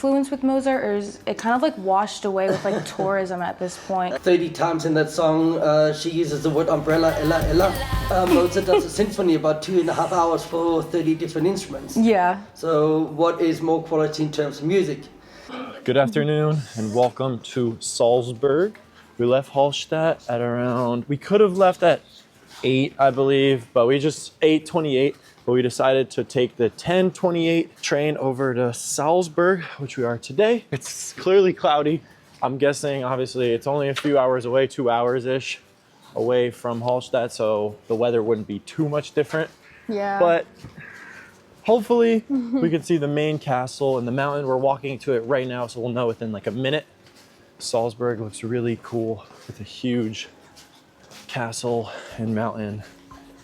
influence with Mozart, or is it kind of like washed away with like tourism at this point? 30 times in that song, she uses the word umbrella, ella, ella. Mozart does a symphony about 2.5 hours for 30 different instruments. Yeah. So what is more quality in terms of music? Good afternoon and welcome to Salzburg. We left Hallstatt at around, we could have left at 8, I believe, but we just 8:28. But we decided to take the 10:28 train over to Salzburg, which we are today. It's clearly cloudy. I'm guessing, obviously, it's only a few hours away, 2 hours-ish away from Hallstatt, so the weather wouldn't be too much different. Yeah. But hopefully we can see the main castle and the mountain. We're walking to it right now, so we'll know within like a minute. Salzburg looks really cool with a huge castle and mountain.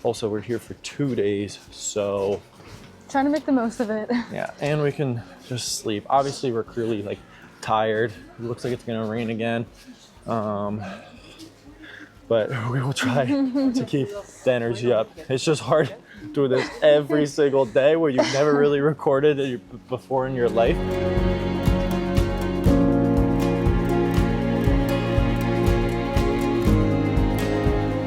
Also, we're here for 2 days, so Trying to make the most of it. yeah, and we can just sleep. Obviously, we're clearly like tired. It looks like it's gonna rain again, but we will try to keep the energy up. It's just hard doing this every single day where you've never really recorded it before in your life.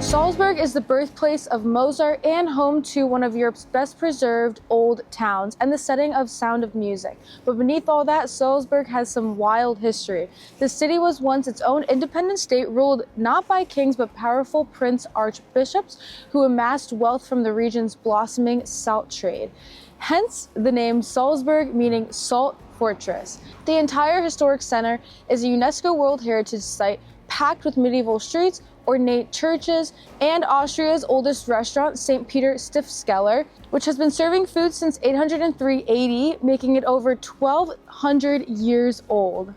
Salzburg is the birthplace of Mozart and home to one of Europe's best preserved old towns and the setting of Sound of Music. But beneath all that, Salzburg has some wild history. The city was once its own independent state ruled not by kings but powerful prince archbishops who amassed wealth from the region's blossoming salt trade. Hence the name Salzburg, meaning Salt Fortress. The entire historic center is a UNESCO World Heritage Site packed with medieval streets, ornate churches, and Austria's oldest restaurant, St. Peter Stiftskeller, which has been serving food since 803 AD, making it over 1,200 years old.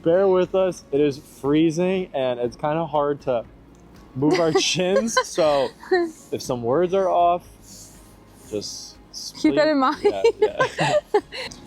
Bear with us, it is freezing and it's kind of hard to move our chins, so if some words are off, just keep that in mind. Yeah.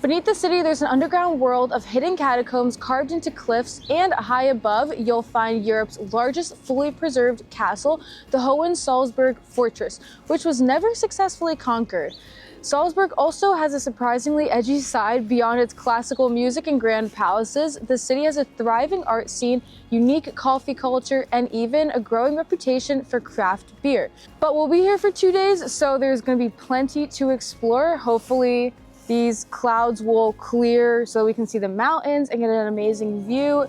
Beneath the city, there's an underground world of hidden catacombs carved into cliffs, and high above, you'll find Europe's largest fully preserved castle, the Hohensalzburg Fortress, which was never successfully conquered. Salzburg also has a surprisingly edgy side beyond its classical music and grand palaces. The city has a thriving art scene, unique coffee culture, and even a growing reputation for craft beer. But we'll be here for 2 days, so there's going to be plenty to explore. Hopefully these clouds will clear so we can see the mountains and get an amazing view.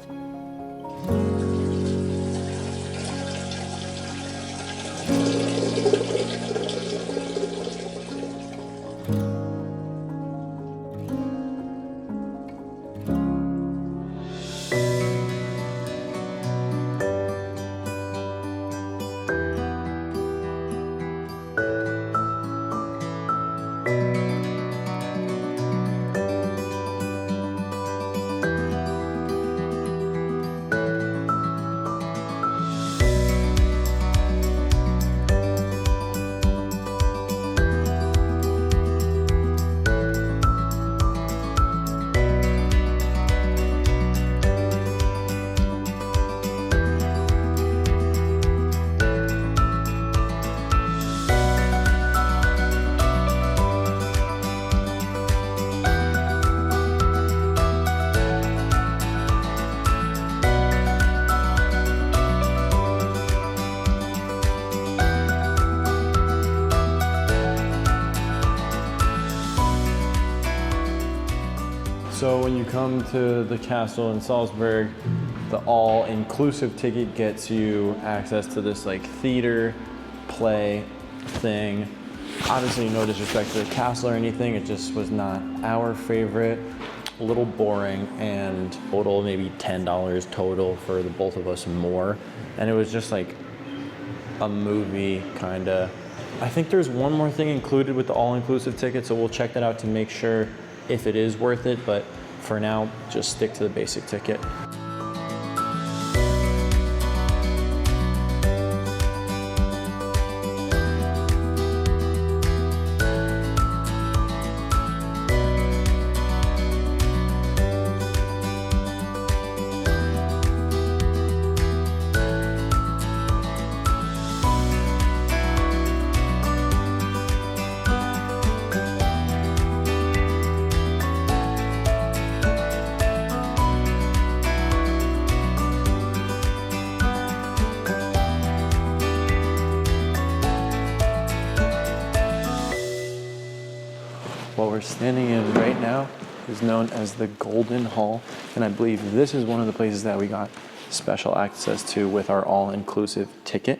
So when you come to the castle in Salzburg, the all-inclusive ticket gets you access to this like theater play thing. Obviously no disrespect to the castle or anything, it just was not our favorite. A little boring, and total maybe $10 total for the both of us more. And it was just like a movie kinda. I think there's one more thing included with the all-inclusive ticket, so we'll check that out to make sure if it is worth it, but for now, just stick to the basic ticket. standing in right now is known as the Golden Hall, and I believe this is one of the places that we got special access to with our all-inclusive ticket.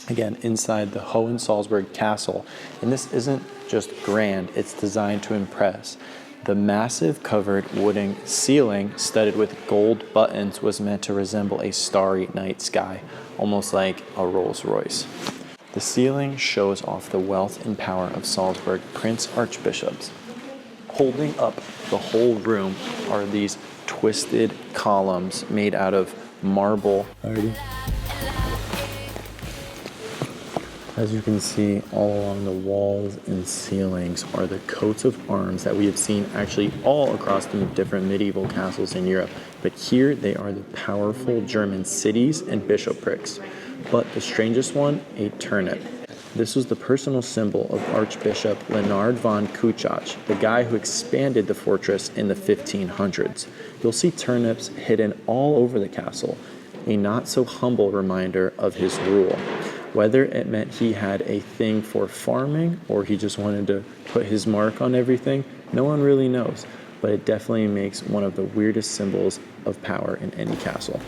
Again, inside the Hohensalzburg Castle, and this isn't just grand, it's designed to impress. The massive covered wooden ceiling studded with gold buttons was meant to resemble a starry night sky, almost like a Rolls Royce. The ceiling shows off the wealth and power of Salzburg prince archbishops. Holding up the whole room are these twisted columns made out of marble. As you can see, all along the walls and ceilings are the coats of arms that we have seen actually all across the different medieval castles in Europe. But here they are the powerful German cities and bishoprics. But the strangest one, a turnip. This was the personal symbol of Archbishop Leonard von Kuchach, the guy who expanded the fortress in the 1500s. You'll see turnips hidden all over the castle, a not so humble reminder of his rule. Whether it meant he had a thing for farming or he just wanted to put his mark on everything, no one really knows, but it definitely makes one of the weirdest symbols of power in any castle.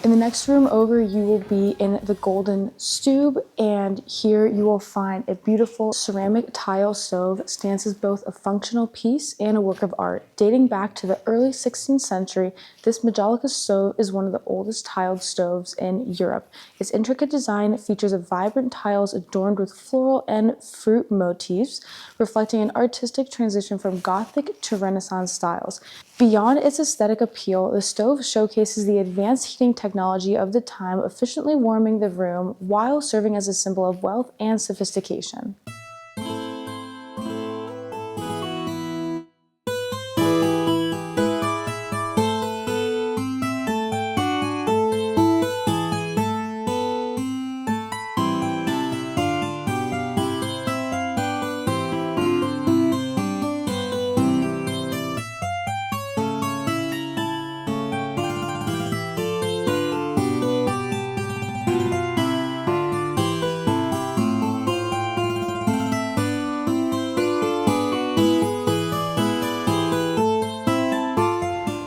In the next room over, you will be in the Golden Stube, and here you will find a beautiful ceramic tile stove that stands as both a functional piece and a work of art. Dating back to the early 16th century, this Majolica stove is one of the oldest tiled stoves in Europe. Its intricate design features vibrant tiles adorned with floral and fruit motifs, reflecting an artistic transition from Gothic to Renaissance styles. Beyond its aesthetic appeal, the stove showcases the advanced heating technology of the time, efficiently warming the room while serving as a symbol of wealth and sophistication.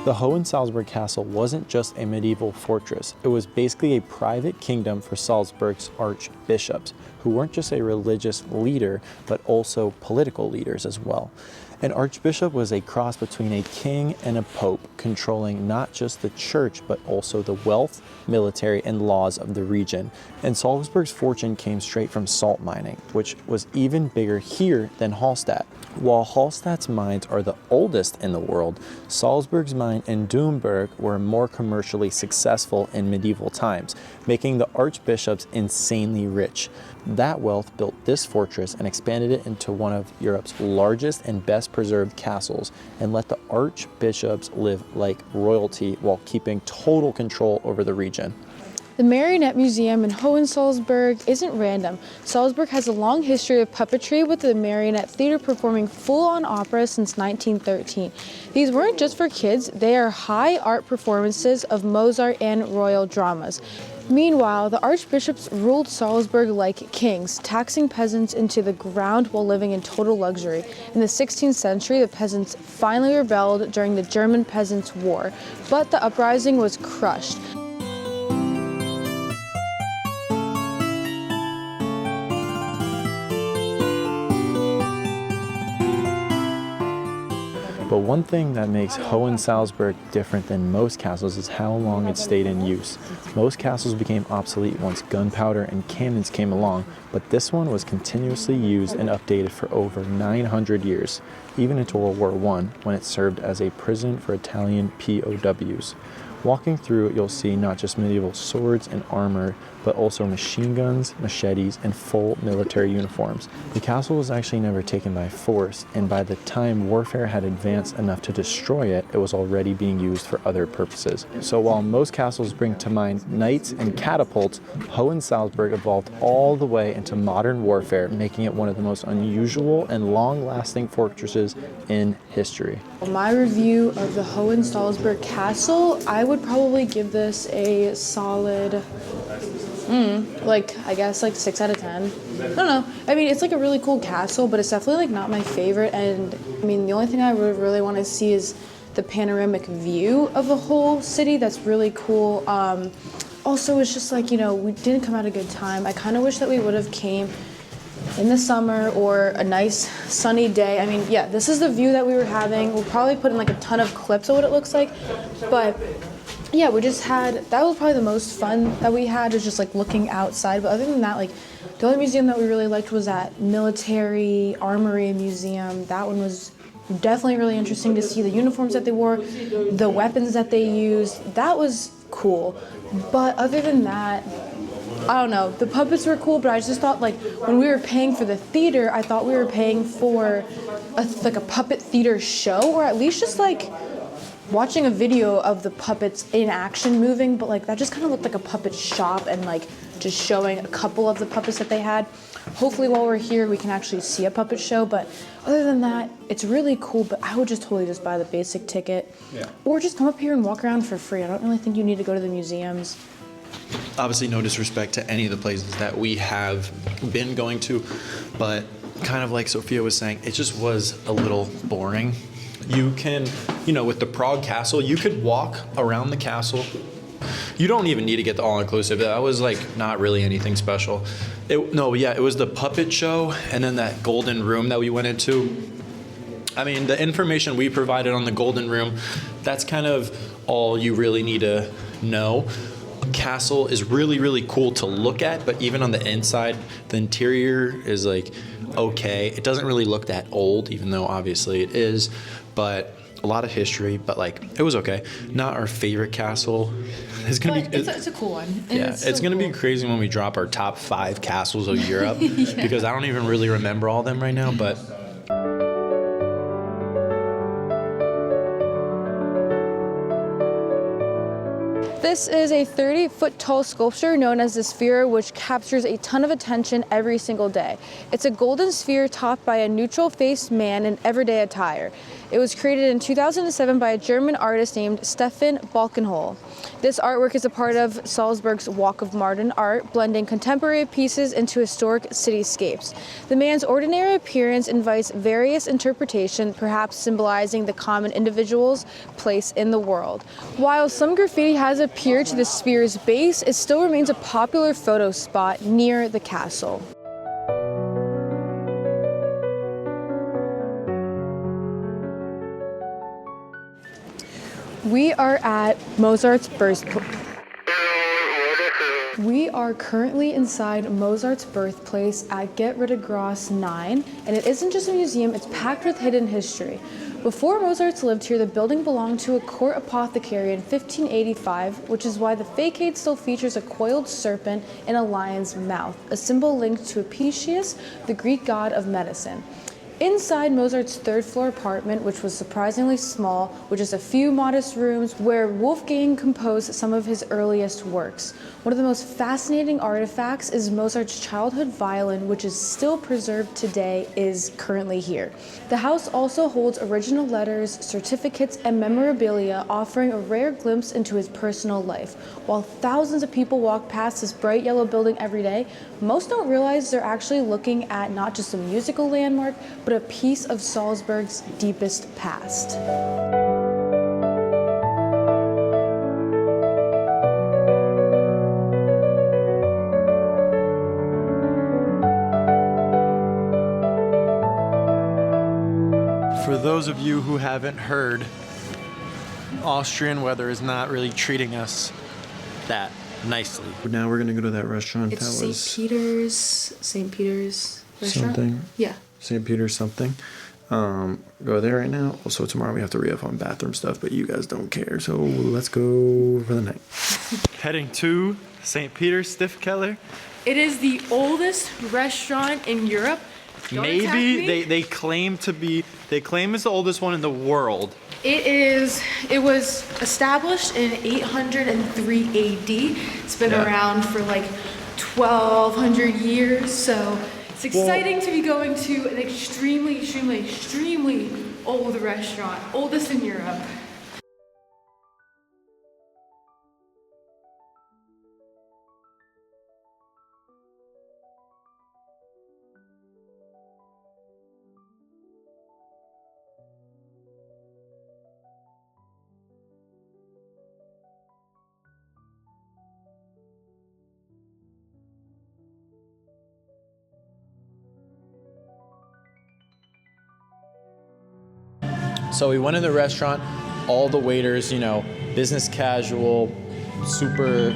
The Hohensalzburg Castle wasn't just a medieval fortress, it was basically a private kingdom for Salzburg's archbishops, who weren't just a religious leader, but also political leaders as well. An archbishop was a cross between a king and a pope, controlling not just the church, but also the wealth, military, and laws of the region. And Salzburg's fortune came straight from salt mining, which was even bigger here than Hallstatt. While Hallstatt's mines are the oldest in the world, Salzburg's mine in Doomburg were more commercially successful in medieval times, making the archbishops insanely rich. That wealth built this fortress and expanded it into one of Europe's largest and best preserved castles, and let the archbishops live like royalty while keeping total control over the region. The Marionette Museum in Hohensalzburg isn't random. Salzburg has a long history of puppetry, with the Marionette Theater performing full-on opera since 1913. These weren't just for kids, they are high art performances of Mozart and royal dramas. Meanwhile, the archbishops ruled Salzburg like kings, taxing peasants into the ground while living in total luxury. In the 16th century, the peasants finally rebelled during the German Peasants' War, but the uprising was crushed. But one thing that makes Hohensalzburg different than most castles is how long it stayed in use. Most castles became obsolete once gunpowder and cannons came along, but this one was continuously used and updated for over 900 years, even into World War I, when it served as a prison for Italian POWs. Walking through it, you'll see not just medieval swords and armor, but also machine guns, machetes, and full military uniforms. The castle was actually never taken by force, and by the time warfare had advanced enough to destroy it, it was already being used for other purposes. So while most castles bring to mind knights and catapults, Hohensalzburg evolved all the way into modern warfare, making it one of the most unusual and long-lasting fortresses in history. My review of the Hohensalzburg Castle, I would probably give this a solid Like, I guess like 6 out of 10. I don't know. I mean, it's like a really cool castle, but it's definitely like not my favorite. And I mean, the only thing I would really want to see is the panoramic view of the whole city. That's really cool. Also, it's just like, you know, we didn't come at a good time. I kind of wish that we would have came in the summer or a nice sunny day. I mean, yeah, this is the view that we were having. We'll probably put in like a ton of clips of what it looks like, but yeah, we just had, that was probably the most fun that we had, was just like looking outside. But other than that, like the only museum that we really liked was that military armory museum. That one was definitely really interesting to see the uniforms that they wore, the weapons that they used. That was cool. But other than that, I don't know, the puppets were cool, but I just thought like when we were paying for the theater, I thought we were paying for like a puppet theater show, or at least just like watching a video of the puppets in action moving, but like that just kind of looked like a puppet shop and like just showing a couple of the puppets that they had. Hopefully while we're here we can actually see a puppet show, but other than that, it's really cool. But I would just totally just buy the basic ticket, or just come up here and walk around for free. I don't really think you need to go to the museums. Obviously, no disrespect to any of the places that we have been going to, but kind of like Sophia was saying, it just was a little boring. You can, you know, with the Prague Castle, you could walk around the castle. You don't even need to get the all-inclusive. That was like not really anything special. It was the puppet show and then that golden room that we went into. I mean, the information we provided on the golden room, that's kind of all you really need to know. Castle is really, really cool to look at, but even on the inside, the interior is like okay. It doesn't really look that old, even though obviously it is, but a lot of history, but like it was okay. Not our favorite castle. It's gonna be. It's a cool one. Yeah, it's gonna be crazy when we drop our top 5 castles of Europe because I don't even really remember all of them right now, but. This is a 30-foot tall sculpture known as the Sphere, which captures a ton of attention every single day. It's a golden sphere topped by a neutral-faced man in everyday attire. It was created in 2007 by a German artist named Stefan Balkenhol. This artwork is a part of Salzburg's Walk of Modern Art, blending contemporary pieces into historic cityscapes. The man's ordinary appearance invites various interpretation, perhaps symbolizing the common individual's place in the world. While some graffiti has appeared to the sphere's base, it still remains a popular photo spot near the castle. We are at Mozart's birthplace. We are currently inside Mozart's birthplace at Get Rid of Gross 9, and it isn't just a museum, it's packed with hidden history. Before Mozart's lived here, the building belonged to a court apothecary in 1585, which is why the facade still features a coiled serpent in a lion's mouth, a symbol linked to Apicius, the Greek god of medicine. Inside Mozart's third-floor apartment, which was surprisingly small, with just a few modest rooms where Wolfgang composed some of his earliest works. One of the most fascinating artifacts is Mozart's childhood violin, which is still preserved today, is currently here. The house also holds original letters, certificates, and memorabilia, offering a rare glimpse into his personal life. While thousands of people walk past this bright yellow building every day, most don't realize they're actually looking at not just a musical landmark, but a piece of Salzburg's deepest past. For those of you who haven't heard, Austrian weather is not really treating us that nicely. Now we're gonna go to that restaurant. It's St. Peter's restaurant? Something. Yeah. St. Peter's something. Go there right now. Also tomorrow we have to re-up on bathroom stuff, but you guys don't care, so let's go for the night. Heading to St. Peter's Stiftskeller. It is the oldest restaurant in Europe. Maybe they claim it's the oldest one in the world. It was established in 803 AD. It's been around for like 1,200 years, so it's exciting to be going to an extremely, extremely, extremely old restaurant, oldest in Europe. So we went in the restaurant, all the waiters, you know, business casual, super.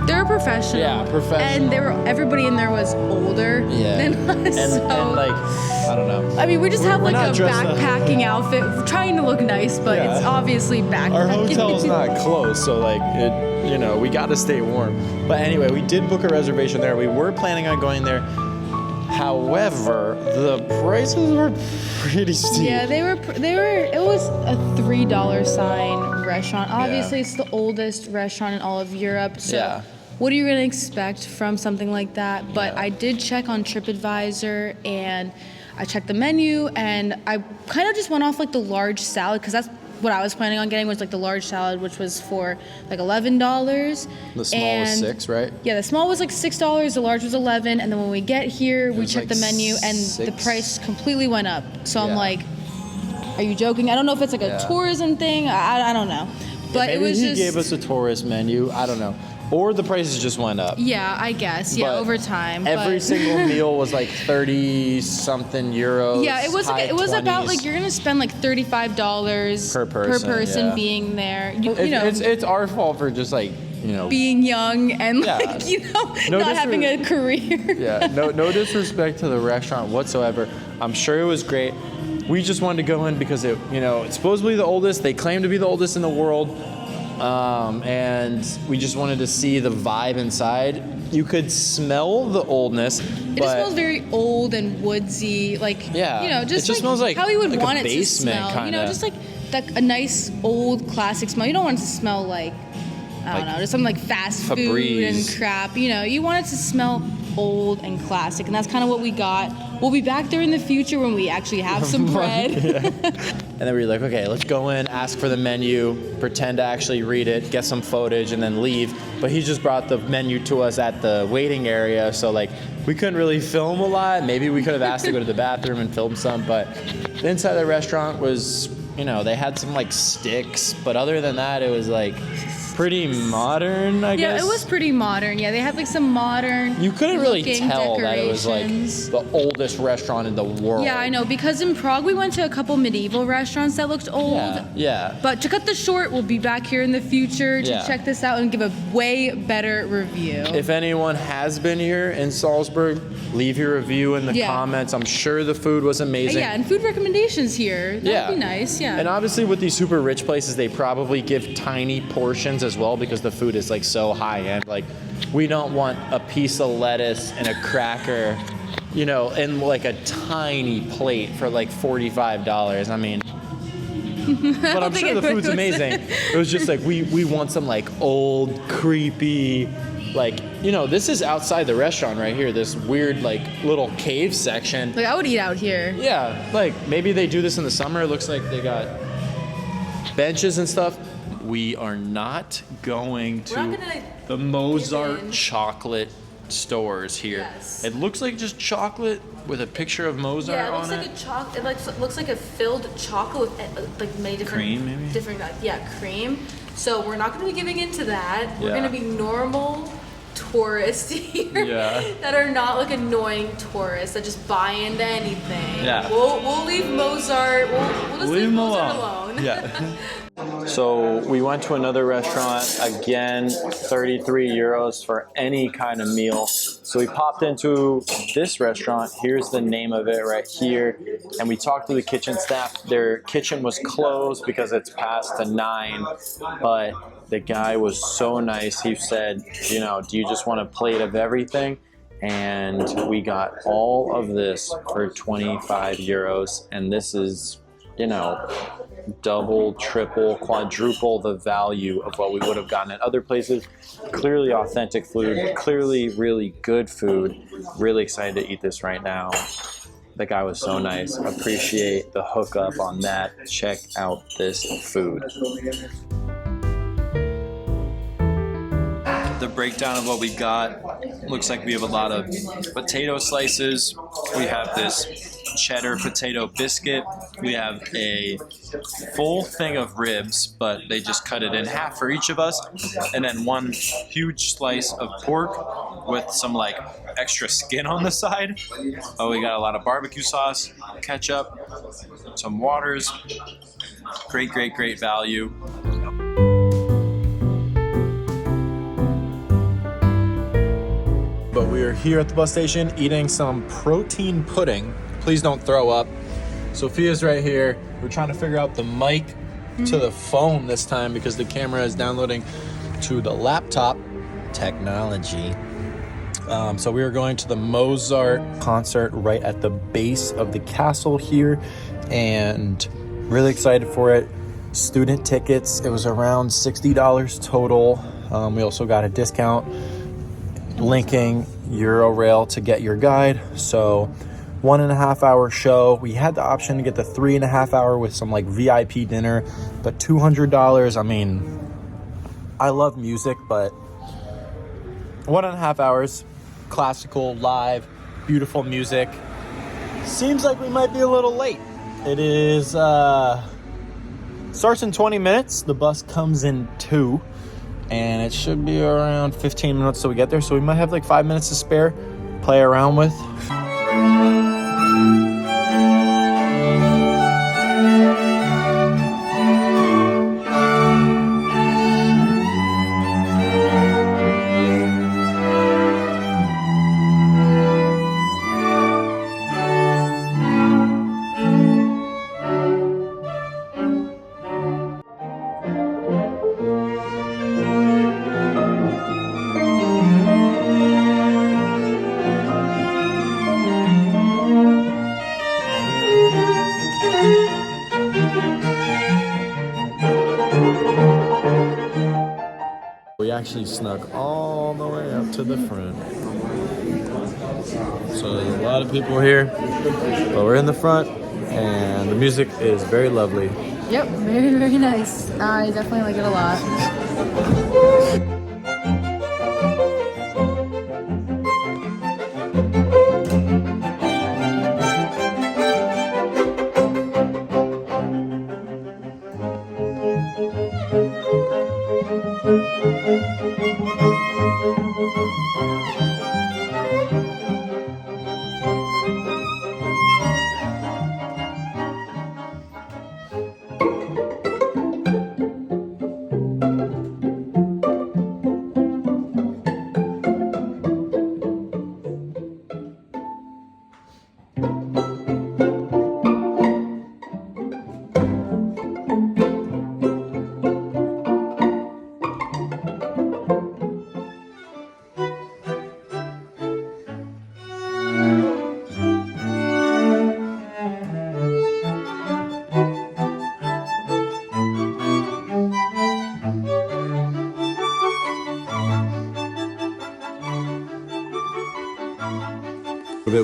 They were professional. Yeah, professional. And everybody in there was older than us. And like, I don't know. I mean, we just have like not a dressed up. backpacking outfit. We're trying to look nice, but Yeah. it's obviously backpacking. Our hotel's not close, so like it, you know, we got to stay warm. But anyway, we did book a reservation there. We were planning on going there. However, the prices were pretty steep. Yeah, they were. It was a $3 sign restaurant. Obviously, it's the oldest restaurant in all of Europe. So, Yeah. what are you gonna expect from something like that? But Yeah. I did check on TripAdvisor and I checked the menu, and I kind of just went off like the large salad because that's what I was planning on getting was like the large salad, which was for like $11. The small was $6, right? Yeah, the small was like $6, the large was $11, and then when we get here, we was checked like the menu, and the $6. price completely went up. So I'm Yeah. like, are you joking? I don't know if it's like a Yeah. tourism thing. I don't know, but Maybe it was he just gave us a tourist menu. I don't know. Or the prices just went up. yeah, I guess yeah, But over time. Every but, single meal was like 30 something euros. yeah, it was high like, it was about 20s. like you're gonna spend like $35 Per person, yeah. being there. You It's, know, it's our fault for just like, you know. being young and Yeah. like No not having a career. Yeah, no disrespect to the restaurant whatsoever. I'm sure it was great. We just wanted to go in because it, you know, it's supposedly the oldest. They claim to be the oldest in the world. And we just wanted to see the vibe inside. You could smell the oldness. It just smells very old and woodsy, like Yeah, you know, it just just smells like- how you would like a want it to basement, smell. You know, kinda. just like a nice old classic smell. You don't want it to smell like I don't Like know, just something like fast food Febreze. and crap. You know, you want it to smell old and classic, and that's kind of what we got. We'll be back there in the future when we actually have some bread. And then we were like, okay, let's go in, ask for the menu, pretend to actually read it, get some footage, and then leave. But he just brought the menu to us at the waiting area, so like we couldn't really film a lot. Maybe we could have asked to go to the bathroom and film some, but the inside of the restaurant was, you know, they had some like sticks, but other than that, it was like pretty modern, I Yeah, guess. it was pretty modern. Yeah, they had like some modern. You couldn't really looking tell that it was like decorations. the oldest restaurant in the world. Yeah, I know, because in Prague we went to a couple medieval restaurants that looked old. Yeah. But to cut this short, we'll be back here in the future to Yeah. check this out and give a way better review. If anyone has been here in Salzburg, leave your review in the Yeah. comments. I'm sure the food was amazing. Yeah, and food recommendations here. That'd be nice, yeah. And obviously with these super rich places, they probably give tiny portions as well because the food is like so high end. Like we don't want a piece of lettuce and a cracker, you know, in like a tiny plate for like $45. I mean, but I'm think sure the it food's was- amazing. It was just like we want some like old, creepy, like, you know, this is outside the restaurant right here, this weird like little cave section. Like I would eat out here. Yeah, like maybe they do this in the summer. It looks like they got benches and stuff. We are not going to We're not gonna the Mozart give in. chocolate stores here. Yes. It looks like just chocolate with a picture of Mozart Yeah, it looks on like it. a chocolate. It looks like a filled chocolate with like many different Cream, maybe? different cream. So we're not going to be giving into that. We're Yeah. going to be normal tourists here Yeah. that are not like annoying tourists that just buy into anything. Yeah. We'll leave Mozart. We'll just leave him Mozart alone. Yeah. So we went to another restaurant, again, 33 euros for any kind of meal. So we popped into this restaurant. Here's the name of it right here. And we talked to the kitchen staff. Their kitchen was closed because it's past 9, but the guy was so nice. He said, you know, do you just want a plate of everything? And we got all of this for 25 euros. And this is, you know, double, triple, quadruple the value of what we would have gotten at other places. Clearly authentic food, clearly really good food. Really excited to eat this right now. The guy was so nice. Appreciate the hookup on that. Check out this food. The breakdown of what we got looks like we have a lot of potato slices. We have this cheddar potato biscuit. We have a full thing of ribs, but they just cut it in half for each of us. And then one huge slice of pork with some like extra skin on the side. Oh, we got a lot of barbecue sauce, ketchup, some waters, Great value. But we are here at the bus station eating some protein pudding. Please don't throw up. Sophia's right here. We're trying to figure out the mic to the phone this time because the camera is downloading to the laptop. Technology. So we are going to the Mozart concert right at the base of the castle here, and really excited for it. Student tickets, it was around $60 total. We also got a discount linking Eurorail to get your guide. So 1.5 hour show. We had the option to get the 3.5 hour with some like VIP dinner, but $200. I mean, I love music, but 1.5 hours, classical, live, beautiful music. Seems like we might be a little late. It is, starts in 20 minutes. The bus comes in 2, and it should be around 15 minutes till we get there. So we might have like 5 minutes to spare, play around with. We actually snuck all the way up to the front. So there's a lot of people here, but we're in the front, and the music is very lovely. Yep, very nice. I definitely like it a lot.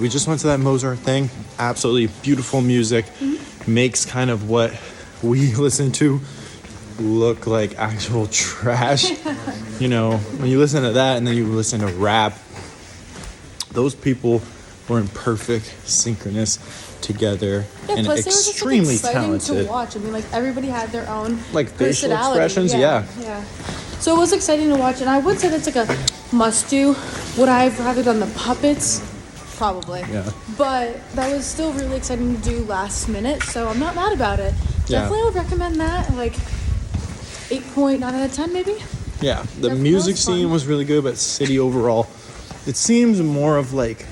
We just went to that Mozart thing. Absolutely beautiful music. Makes kind of what we listen to look like actual trash. You know, when you listen to that and then you listen to rap, those people were in perfect synchronous together, Yeah, and plus extremely it was just, like, exciting talented. to watch. I mean, like everybody had their own Like facial personality. expressions, yeah. So it was exciting to watch, and I would say that's like a must-do. Would I have rather done the puppets? Probably. Yeah. But that was still really exciting to do last minute, so I'm not mad about it. Yeah. Definitely would recommend that. Like 8.9 out of 10, maybe. Yeah, the That music was fun. scene was really good, but city overall, it seems more of like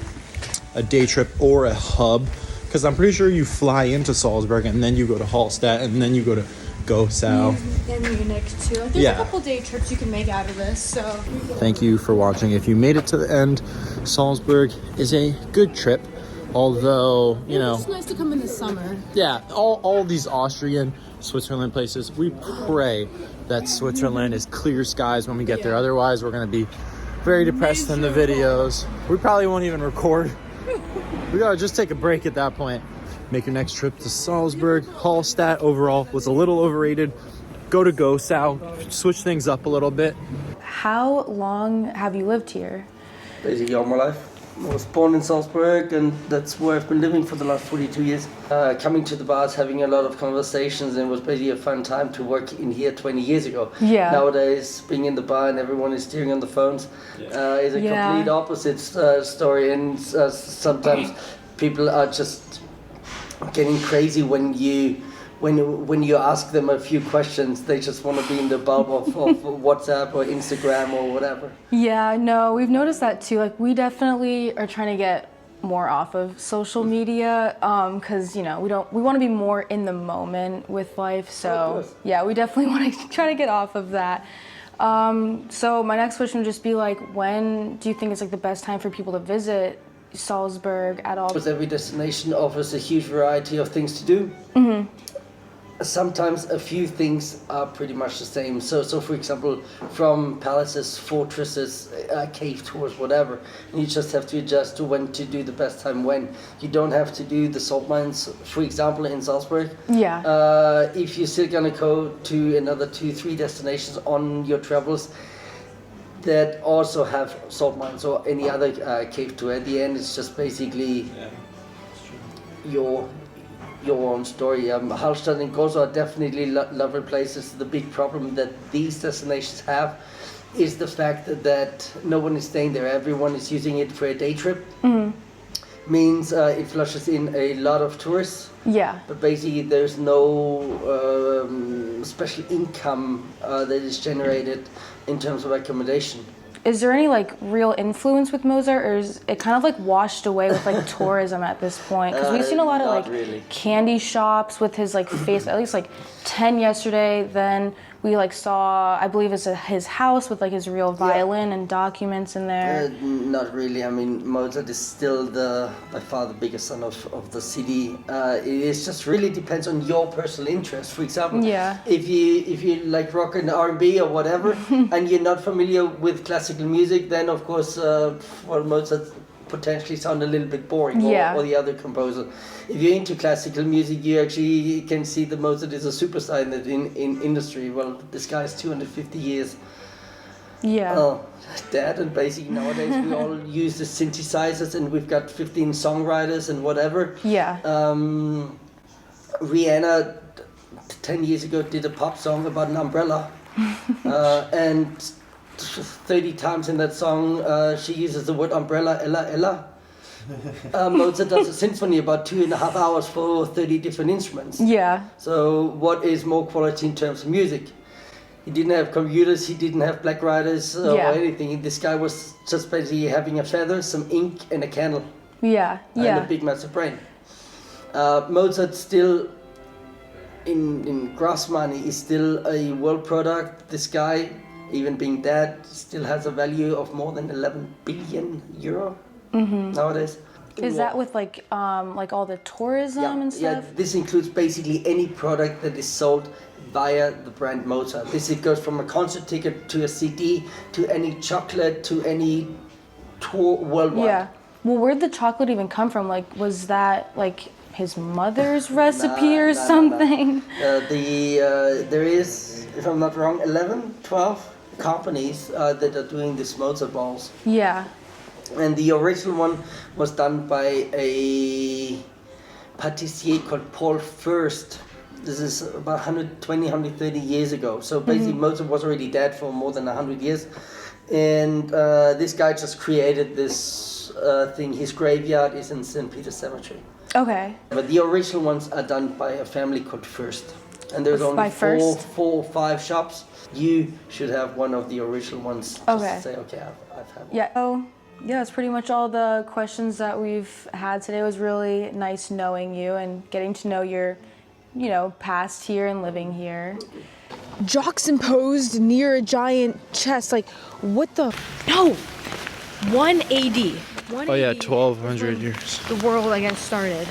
a day trip or a hub, because I'm pretty sure you fly into Salzburg and then you go to Hallstatt and then you go to Gosau. And Munich too. Like, there's a couple day trips you can make out of this. So Thank you for watching. If you made it to the end, Salzburg is a good trip, although, you know, it's nice to come in the summer. yeah, all these Austrian, Switzerland places, we pray that Switzerland is clear skies when we get there. Otherwise, we're going to be very depressed in the videos. We probably won't even record. We gotta just take a break at that point. Make your next trip to Salzburg. Hallstatt overall was a little overrated. Go to Gosau, switch things up a little bit. How long have you lived here? Basically all my life. I was born in Salzburg, and that's where I've been living for the last 42 years. Coming to the bars, having a lot of conversations, and it was basically a fun time to work in here 20 years ago. Yeah. Nowadays, being in the bar and everyone is steering on the phones is a complete opposite story, and sometimes people are just getting crazy when you when you ask them a few questions, they just want to be in the bulb of WhatsApp or Instagram or whatever. Yeah, no, we've noticed that too. Like, we definitely are trying to get more off of social media, because we want to be more in the moment with life. So yeah, we definitely want to try to get off of that. So my next question would just be like, when do you think is like the best time for people to visit Salzburg at all? Because every destination offers a huge variety of things to do. Sometimes a few things are pretty much the same. So for example, from palaces, fortresses, cave tours, whatever, you just have to adjust to when to do the best time when. You don't have to do the salt mines, for example, in Salzburg. Yeah. If you're still gonna go to another 2-3 destinations on your travels that also have salt mines or any other cave tour, at the end it's just basically your own story. Hallstatt and Gozo are definitely lovely places. The big problem that these destinations have is the fact that no one is staying there. Everyone is using it for a day trip. Means it flushes in a lot of tourists. Yeah. But basically there's no special income that is generated in terms of accommodation. Is there any like real influence with Mozart, or is it kind of like washed away with like tourism at this point? Because we've seen a lot of like candy shops with his like face, at least like 10 yesterday. Then we like saw, I believe it's his house with like his real violin and documents in there. Not really. I mean, Mozart is still by far the biggest son of the city. It is just really depends on your personal interest. For example, if you like rock and R&B or whatever, and you're not familiar with classical music, then of course, Mozart potentially sound a little bit boring, or the other composer. If you're into classical music, you actually can see that Mozart is a superstar in the industry. Well, this guy is 250 years dead, and basically nowadays we all use the synthesizers, and we've got 15 songwriters and whatever. Rihanna 10 years ago did a pop song about an umbrella, and 30 times in that song she uses the word umbrella, Ella, Ella. Mozart does a symphony about 2.5 hours for 30 different instruments. So what is more quality in terms of music? He didn't have computers, he didn't have black writers or anything. This guy was just basically having a feather, some ink and a candle. And a big massive brain. Mozart still, in gross money, is still a world product. This guy, even being dead, still has a value of more than 11 billion euro nowadays. Is that with like all the tourism and stuff? Yeah, this includes basically any product that is sold via the brand Mozart. It goes from a concert ticket to a CD to any chocolate to any tour worldwide. Yeah. Well, where'd the chocolate even come from? Like, was that like his mother's recipe or something? There is, if I'm not wrong, 11, 12 companies that are doing these Mozart balls. And the original one was done by a pâtissier called Paul Fürst. This is about 120, 130 years ago. So basically Mozart was already dead for more than 100 years. And this guy just created this thing. His graveyard is in St. Peter's Cemetery. Okay. But the original ones are done by a family called Fürst. And there's only four or five shops. You should have one of the original ones. Just to say, okay, I've had one. Yeah, that's pretty much all the questions that we've had today. It was really nice knowing you and getting to know your, past here and living here. Juxtaposed near a giant chest. Like, what the? No! 1 AD. Oh yeah, 1200 years. The world, I guess, started.